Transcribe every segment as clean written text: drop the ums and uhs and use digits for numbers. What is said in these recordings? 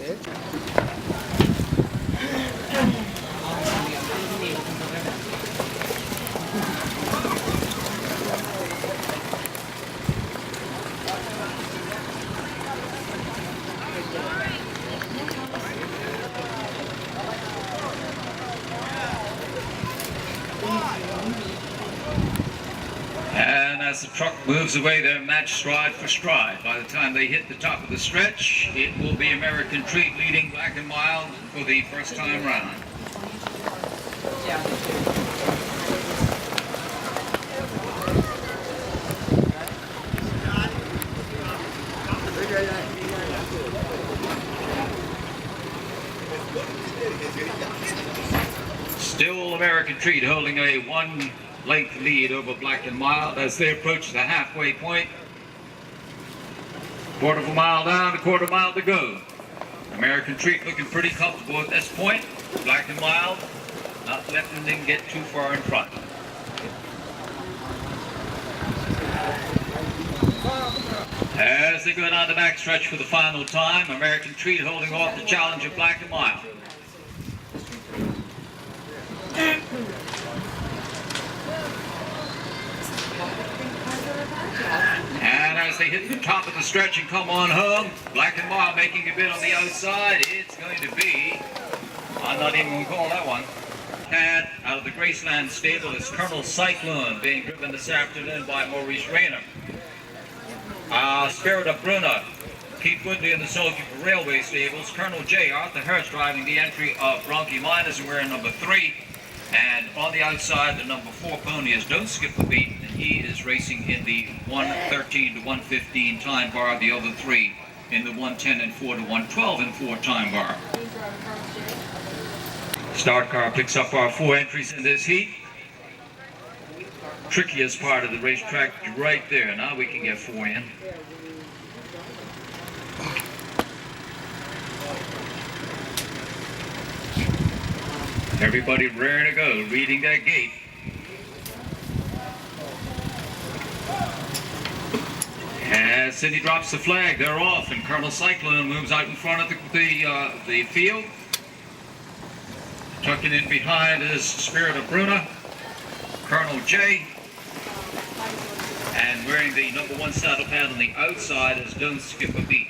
And as the truck moves away, they're matched stride for stride. By the time they hit the top of the stretch, it will be American Treat leading Black and Mild for the first time round. Still American Treat holding a one-length lead over Black and Mild as they approach the halfway point. Quarter of a mile down, a quarter mile to go. American Treat looking pretty comfortable at this point. Black and Mild not letting them get too far in front. As they go down the backstretch for the final time, American Treat holding off the challenge of Black and Mild. And as they hit the top of the stretch and come on home, Black and Mild making a bit on the outside. It's going to be, I'm not even going to call that one. Cat out of the Graceland stable is Colonel Cyclone, being driven this afternoon by Maurice Rayner. Spirit of Bruna, Keith Woodley in the Soldier Railway stables. Colonel J. Arthur Hurst driving the entry of Bronchi Miners, and we're in number 3. And on the outside, the number 4 pony is Don't Skip a Beat, and he is racing in the 1:13 to 1:15 time bar. The other 3 in the 1:10 and 4 to 1:12 and 4 time bar. Start car picks up our 4 entries in this heat. Trickiest part of the racetrack right there. Now we can get 4 in. Everybody raring to go, reading that gate. As Cindy drops the flag, they're off, and Colonel Cyclone moves out in front of the field. Tucking in behind is Spirit of Bruna, Colonel J, and wearing the number 1 saddle pad on the outside is Don't Skip a Beat.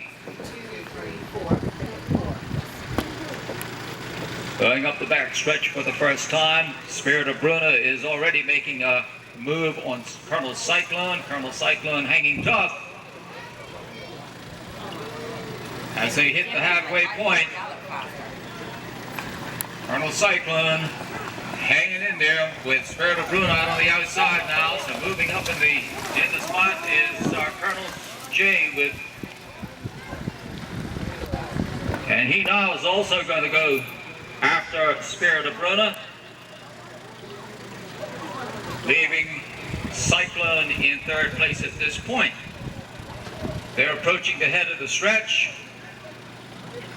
Going up the back stretch for the first time, Spirit of Bruna is already making a move on Colonel Cyclone. Colonel Cyclone hanging tough. As they hit the halfway point, Colonel Cyclone hanging in there with Spirit of Bruna out on the outside now. So moving up in the spot is Colonel J with, and he now is also going to go after Spirit of Bruna, leaving Cyclone in 3rd place at this point. They're approaching the head of the stretch,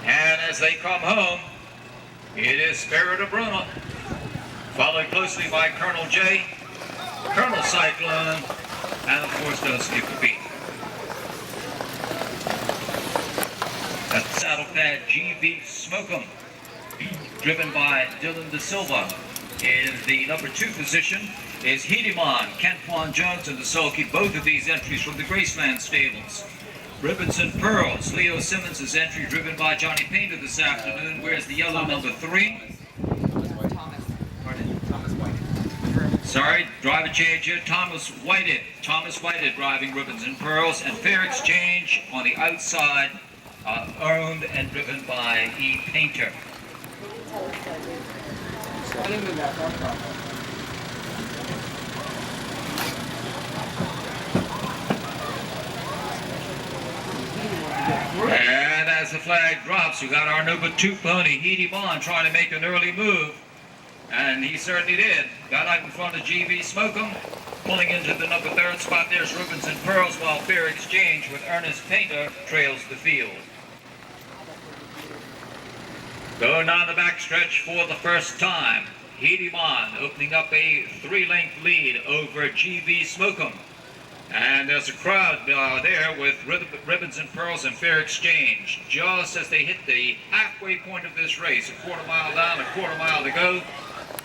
and as they come home, it is Spirit of Bruna, followed closely by Colonel J, Colonel Cyclone, and of course Don't Skip a Beat. That's the saddle pad GV Smoke'em, driven by Dylan De Silva. In the number 2 position is Hedimon, Kent Quan Jones, and the sulky. Both of these entries from the Graceland stables. Ribbons and Pearls, Leo Simmons' entry, driven by Johnny Painter this afternoon. Where's the yellow number 3? Sorry, driver change here. Thomas Whitehead driving Ribbons and Pearls, and Fair Exchange on the outside, owned and driven by E. Painter. And as the flag drops, we got our number 2 pony, Heedy Bond, trying to make an early move. And he certainly did. Got out in front of GV Smoke'em, pulling into the number 3rd spot. There's Ribbons and Pearls, while Fair Exchange with Ernest Painter trails the field. Going down the backstretch for the first time, Hedimon opening up a 3-length lead over GV Smoke'em. And there's a crowd there with ribbons and pearls and fair exchange. Just as they hit the halfway point of this race, a quarter mile down, a quarter mile to go,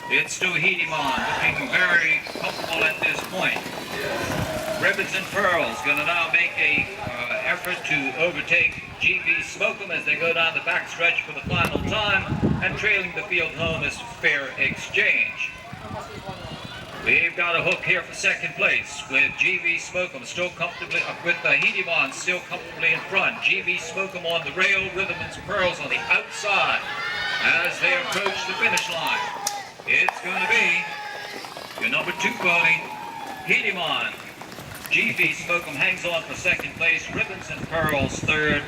it's still Hedemon looking very comfortable at this point. Ribbons and Pearls going to now make a effort to overtake GB Smokum as they go down the backstretch for the final time, and trailing the field home is Fair Exchange. We've got a hook here for second place with GB Smokum still comfortably with Hedemon still comfortably in front. GB Smokum on the rail, Ribbons and Pearls on the outside as they approach the finish line. It's going to be your number 2 pony, Hedemon. GB Smokum hangs on for second place, Ribbons and Pearls third.